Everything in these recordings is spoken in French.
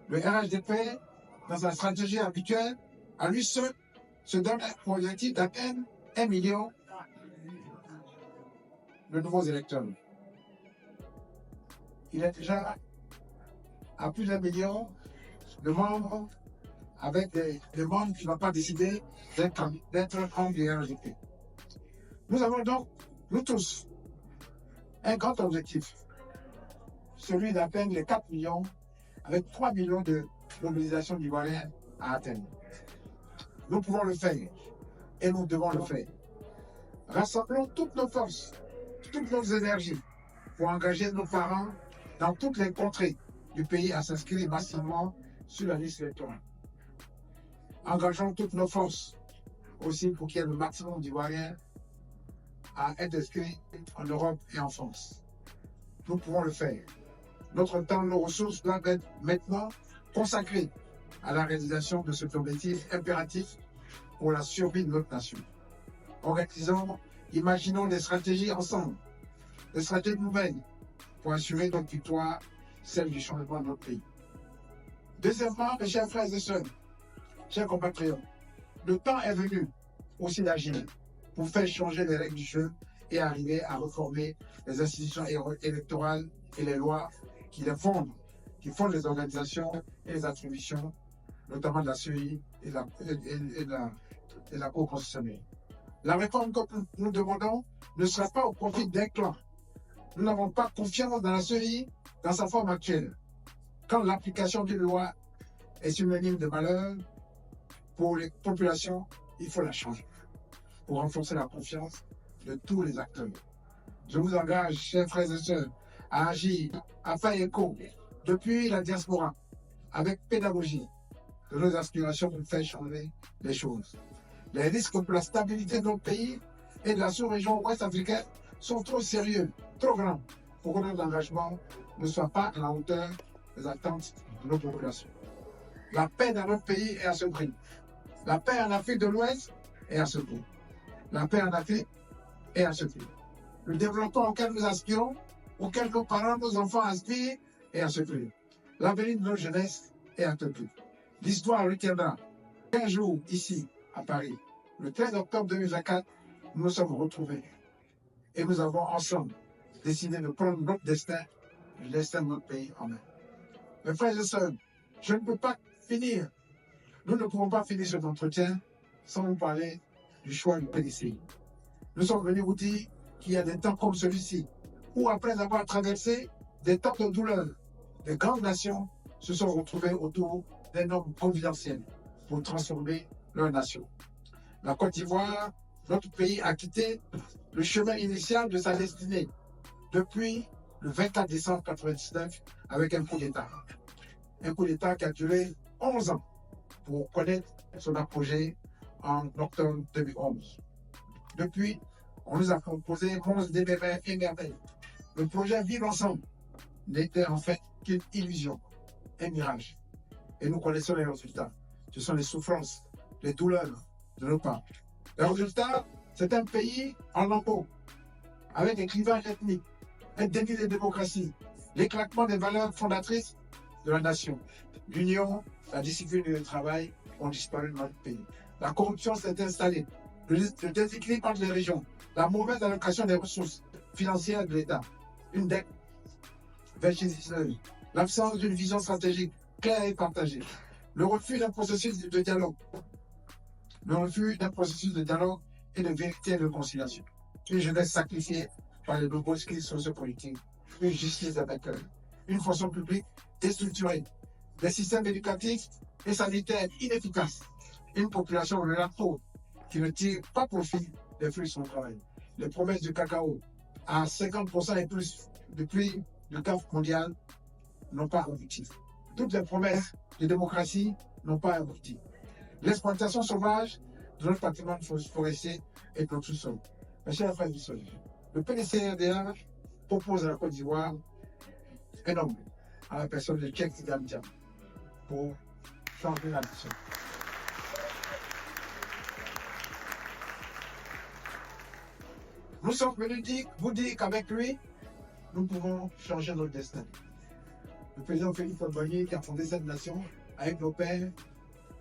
Le RHDP, dans sa stratégie habituelle, à lui seul, se donne un objectif d'atteindre 1 million de nouveaux électeurs. Il est déjà à plus d'1 million de membres avec des membres qui n'ont pas décidé d'être membres du RHDP. Nous avons donc, nous tous, un grand objectif, celui d'atteindre les 4 millions avec 3 millions de mobilisation d'Ivoiriens à atteindre. Nous pouvons le faire et nous devons le faire. Rassemblons toutes nos forces, toutes nos énergies pour engager nos parents dans toutes les contrées du pays à s'inscrire massivement sur la liste électorale. Engageons toutes nos forces aussi pour qu'il y ait le maximum d'Ivoiriens à être inscrits en Europe et en France. Nous pouvons le faire. Notre temps, nos ressources doivent être maintenant consacrées à la réalisation de cet objectif impératif pour la survie de notre nation. Organisons, imaginons des stratégies ensemble, des stratégies nouvelles pour assurer notre victoire, celle du changement de notre pays. Deuxièmement, mes chers frères et sœurs, chers compatriotes, le temps est venu aussi d'agir pour faire changer les règles du jeu et arriver à reformer les institutions électorales et les lois qui fondent les organisations et les attributions, notamment de la CEI et de la Cour constitutionnelle. La réforme que nous demandons ne sera pas au profit d'un clan. Nous n'avons pas confiance dans la CEI dans sa forme actuelle. Quand l'application d'une loi est synonyme de malheur pour les populations, il faut la changer pour renforcer la confiance de tous les acteurs. Je vous engage, chers frères et sœurs, à agir, à faire écho depuis la diaspora, avec pédagogie, de nos aspirations pour faire changer les choses. Les risques pour la stabilité de notre pays et de la sous-région ouest africaine sont trop sérieux, trop grands, pour que notre engagement ne soit pas à la hauteur des attentes de nos populations. La paix dans notre pays est à ce prix. La paix en Afrique de l'Ouest est à ce prix. La paix en Afrique est à ce prix. Le développement auquel nous aspirons, auquel nos parents, nos enfants aspirent, est à ce prix. L'avenir de notre jeunesse est à ce prix. L'histoire retiendra qu'un jour, ici, à Paris, le 13 octobre 2024, nous nous sommes retrouvés et nous avons ensemble décidé de prendre notre destin, le destin de notre pays en main. Mes frères et sœurs, je ne peux pas finir. Nous ne pouvons pas finir cet entretien sans vous parler du choix du PDCI. Nous sommes venus vous dire qu'il y a des temps comme celui-ci, où après avoir traversé des temps de douleur, les grandes nations se sont retrouvées autour d'un homme providentiel pour transformer leur nation. La Côte d'Ivoire, notre pays, a quitté le chemin initial de sa destinée depuis le 24 décembre 1999 avec un coup d'État. Un coup d'État qui a duré 11 ans pour connaître son apogée en octobre 2011. Depuis, on nous a proposé 11 émerveilles. Le projet Vivre ensemble n'était en fait qu'une illusion, un mirage. Et nous connaissons les résultats. Ce sont les souffrances, les douleurs de nos parents. Le résultat, c'est un pays en lambeaux, avec des clivages ethniques, un déni de démocratie, l'éclatement des valeurs fondatrices de la nation. L'union, la discipline et le travail ont disparu de notre pays. La corruption s'est installée, le déséquilibre entre les régions, la mauvaise allocation des ressources financières de l'État, une dette vertigineuse, l'absence d'une vision stratégique claire et partagée, le refus d'un processus de dialogue, et de vérité et de conciliation, une jeunesse sacrifiée par les nombreuses crises sociopolitiques, une justice d'accueil, une fonction publique déstructurée, des systèmes éducatifs et sanitaires inefficaces, une population rurale pauvre qui ne tire pas profit des fruits de son travail. Les promesses du cacao à 50% et plus du prix du CAF mondial n'ont pas abouti. Toutes les promesses de démocratie n'ont pas abouti. L'exploitation sauvage de notre patrimoine forestier et de notre sous-sol. Mes chers frères et sœurs, le PDCRDA propose à la Côte d'Ivoire un homme à la personne de Cheikh Tidiane Diagne pour changer la nation. Nous sommes venus vous dire qu'avec lui, nous pouvons changer notre destin. Le président Félix Houphouët-Boigny, qui a fondé cette nation, avec nos pères,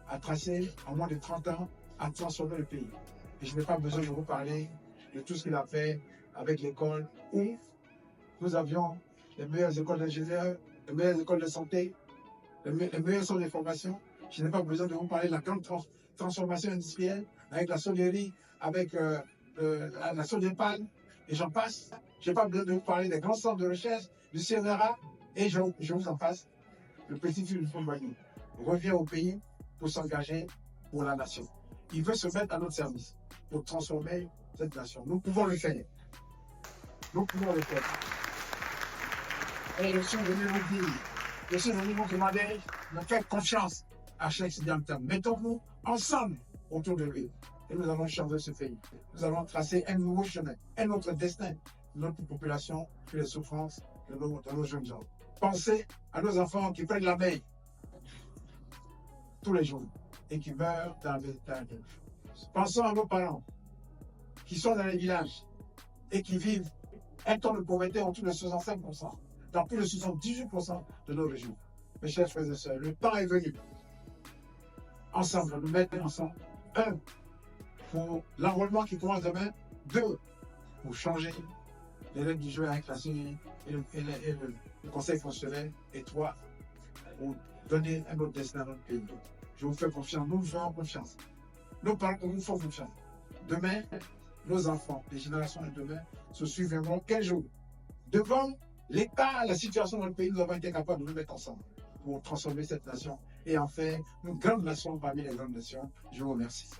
a tracé en moins de 30 ans, a transformé le pays. Et je n'ai pas besoin de vous parler de tout ce qu'il a fait avec l'école, où nous avions les meilleures écoles d'ingénieurs, les meilleures écoles de santé, les meilleurs centres de formation. Je n'ai pas besoin de vous parler de la grande transformation industrielle, avec la sonnerie, avec la Sodepal, et j'en passe. Je n'ai pas besoin de vous parler des grands centres de recherche, du CNRA, et je vous en passe. Le président Félix Houphouët-Boigny revient au pays pour s'engager pour la nation. Il veut se mettre à notre service pour transformer cette nation. Nous pouvons le faire. Nous pouvons le faire. Et je suis venu vous dire, je suis venu vous demander de faire confiance à Cheikh Sidi Anta. Mettons-nous ensemble autour de lui. Et nous allons changer ce pays. Nous allons tracer un nouveau chemin, un autre destin de notre population sur les souffrances de nos jeunes gens. Pensez à nos enfants qui prennent la mer tous les jours et qui meurent dans la Méditerranée. Pensons à nos parents qui sont dans les villages et qui vivent un taux de pauvreté en dessous de 65%, dans plus de 78% de nos régions. Mes chers frères et sœurs, le temps est venu. Ensemble, nous mettre ensemble. 1, pour l'enrôlement qui commence demain. 2, pour changer les règles du jeu avec la CENI et le Conseil constitutionnel. Et 3, pour donner un autre destin à notre pays. Je vous fais confiance, nous vous faisons confiance. Nos parents nous font confiance. Demain, nos enfants, les générations de demain, se souviendront quel jour, devant l'état, la situation dans le pays, nous avons été capables de nous mettre ensemble pour transformer cette nation et en faire une grande nation parmi les grandes nations. Je vous remercie.